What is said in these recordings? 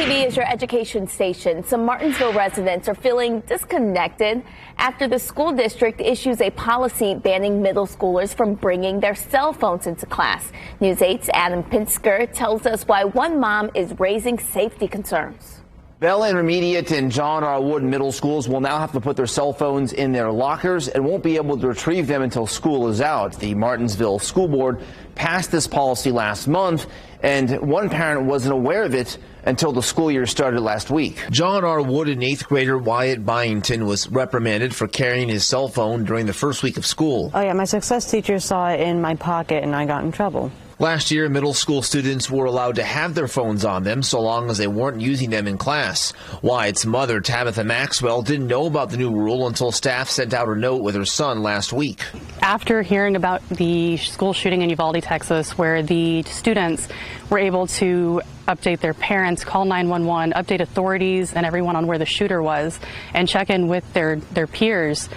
TV is your education station. Some Martinsville residents are feeling disconnected after the school district issues a policy banning middle schoolers from bringing their cell phones into class. News 8's Adam Pinsker tells us why one mom is raising safety concerns. Bell Intermediate and John R. Wooden middle schools will now have to put their cell phones in their lockers and won't be able to retrieve them until school is out. The Martinsville School Board passed this policy last month, and one parent wasn't aware of it until the school year started last week. John R. Wooden 8th grader Wyatt Byington was reprimanded for carrying his cell phone during the first week of school. Oh yeah, my success teacher saw it in my pocket and I got in trouble. Last year, middle school students were allowed to have their phones on them so long as they weren't using them in class. Wyatt's mother, Tabitha Maxwell, didn't know about the new rule until staff sent out a note with her son last week. After hearing about the school shooting in Uvalde, Texas, where the students were able to update their parents, call 911, update authorities and everyone on where the shooter was, and check in with their peers,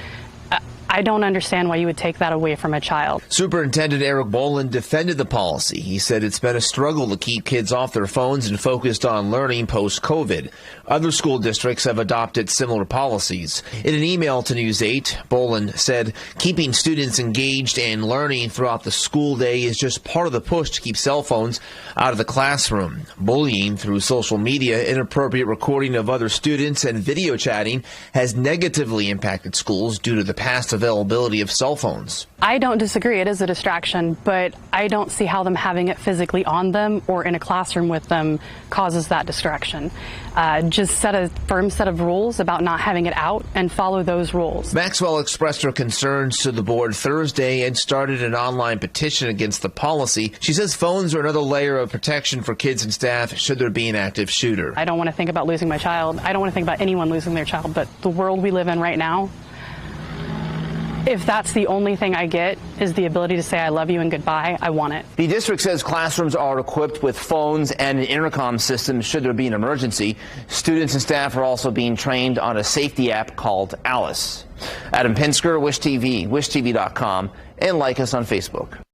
I don't understand why you would take that away from a child. Superintendent Eric Boland defended the policy. He said it's been a struggle to keep kids off their phones and focused on learning post-COVID. Other school districts have adopted similar policies. In an email to News 8, Boland said keeping students engaged and learning throughout the school day is just part of the push to keep cell phones out of the classroom. Bullying through social media, inappropriate recording of other students, and video chatting has negatively impacted schools due to the past availability of cell phones. I don't disagree. It is a distraction, but I don't see how them having it physically on them or in a classroom with them causes that distraction. Just set a firm set of rules about not having it out and follow those rules. Maxwell expressed her concerns to the board Thursday and started an online petition against the policy. She says phones are another layer of protection for kids and staff should there be an active shooter. I don't want to think about losing my child. I don't want to think about anyone losing their child, but the world we live in right now, if that's the only thing I get is the ability to say I love you and goodbye, I want it. The district says classrooms are equipped with phones and an intercom system should there be an emergency. Students and staff are also being trained on a safety app called Alice. Adam Pinsker, Wish TV, wishtv.com, and like us on Facebook.